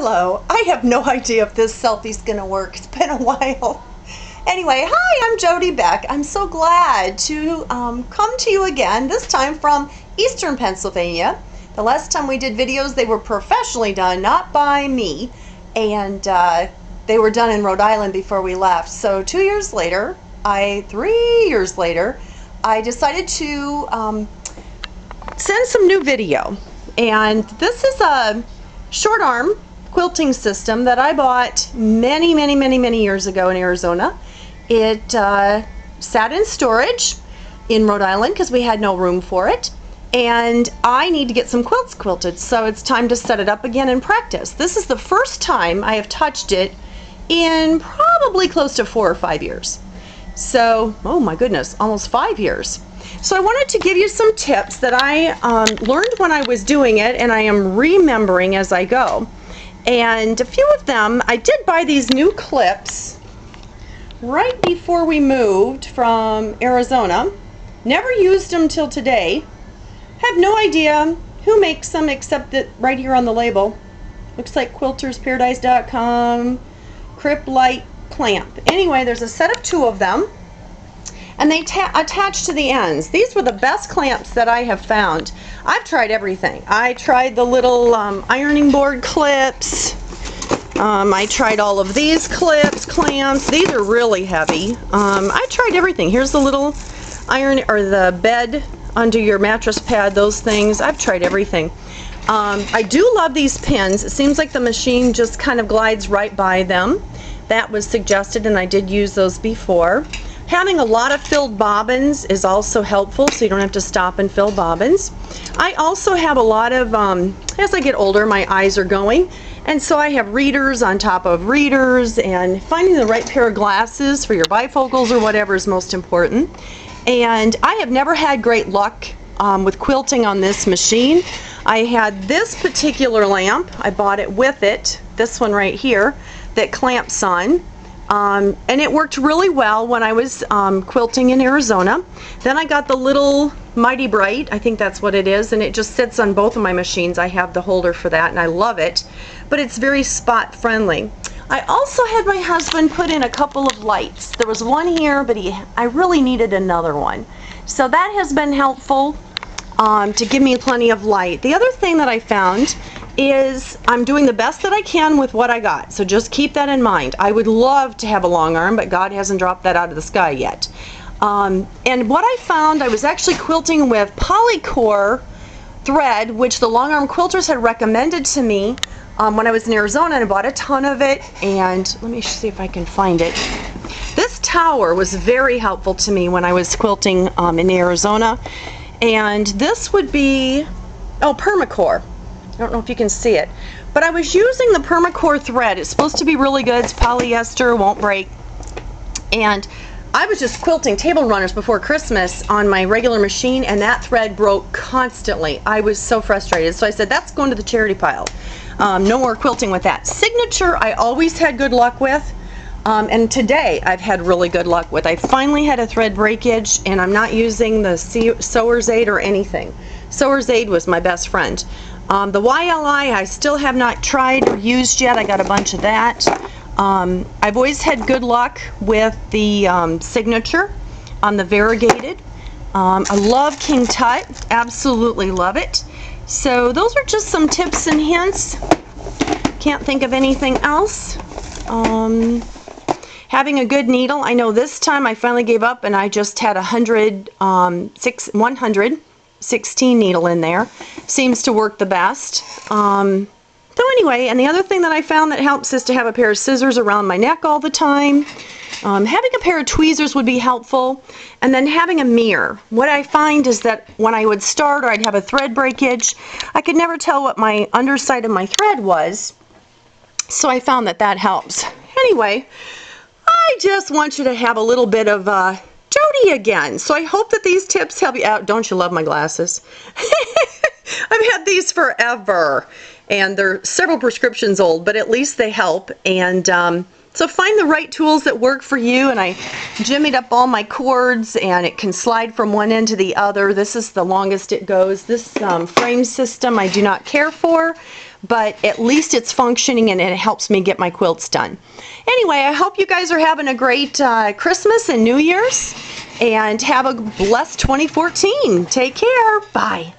Hello, I have no idea if this selfie's gonna work. It's been a while. Anyway, hi, I'm Jody Beck. I'm so glad to come to you again, this time from Eastern Pennsylvania. The last time we did videos, they were professionally done, not by me, and they were done in Rhode Island before we left. So 3 years later, I decided to send some new video. And this is a short arm quilting system that I bought many years ago in Arizona. It sat in storage in Rhode Island because we had no room for it, and I need to get some quilts quilted, so it's time to set it up again and practice. This is the first time I have touched it in probably close to 4 or 5 years. So, oh my goodness, almost 5 years. So I wanted to give you some tips that I learned when I was doing it, and I am remembering as I go. And a few of them, I did buy these new clips right before we moved from Arizona. Never used them till today. Have no idea who makes them except that right here on the label. Looks like quiltersparadise.com, Crip Light Clamp. Anyway, there's a set of 2 of them, and they attach to the ends. These were the best clamps that I have found. I've tried everything. I tried the little ironing board clips. I tried all of these clamps. These are really heavy. I tried everything. Here's the little iron or the bed under your mattress pad, those things. I've tried everything. I do love these pins. It seems like the machine just kind of glides right by them. That was suggested, and I did use those before. Having a lot of filled bobbins is also helpful, so you don't have to stop and fill bobbins. I also have a lot of, as I get older, my eyes are going, and so I have readers on top of readers, and finding the right pair of glasses for your bifocals or whatever is most important. And I have never had great luck with quilting on this machine. I had this particular lamp, I bought it with it, this one right here, that clamps on. And it worked really well when I was quilting in Arizona. Then I got the little Mighty Bright, I think that's what it is, and it just sits on both of my machines. I have the holder for that, and I love it, but it's very spot friendly. I also had my husband put in a couple of lights. There was one here, but I really needed another one. So that has been helpful to give me plenty of light. The other thing that I found is I'm doing the best that I can with what I got, so just keep that in mind. I would love to have a long arm, but God hasn't dropped that out of the sky yet. And what I found, I was actually quilting with polycore thread, which the long arm quilters had recommended to me when I was in Arizona, and I bought a ton of it. And let me see if I can find it. This tower was very helpful to me when I was quilting in Arizona, and this would be, oh, permacore. I don't know if you can see it, but I was using the permacore thread. It's supposed to be really good. It's polyester, won't break. And I was just quilting table runners before Christmas on my regular machine, and that thread broke constantly. I was so frustrated. So I said, that's going to the charity pile. No more quilting with that. Signature, I always had good luck with. And today I've had really good luck with. I finally had a thread breakage, and I'm not using the sewer's aid or anything. Sewer's aid was my best friend. The YLI I still have not tried or used yet. I got a bunch of that. I've always had good luck with the signature on the variegated. I love King Tut, absolutely love it. So those are just some tips and hints. Can't think of anything else. Having a good needle. I know this time I finally gave up, and I just had 116 needle in there. Seems to work the best. So anyway, and the other thing that I found that helps is to have a pair of scissors around my neck all the time. Having a pair of tweezers would be helpful, and then having a mirror. What I find is that when I would start, or I'd have a thread breakage, I could never tell what my underside of my thread was, so I found that that helps. Anyway, I just want you to have a little bit of Jody again. So I hope that these tips help you out. Don't you love my glasses? I've had these forever, and they're several prescriptions old, but at least they help. And so find the right tools that work for you, and I jimmied up all my cords, and it can slide from one end to the other. This is the longest it goes. This frame system I do not care for, but at least it's functioning and it helps me get my quilts done. Anyway, I hope you guys are having a great Christmas and New Year's, and have a blessed 2014. Take care. Bye.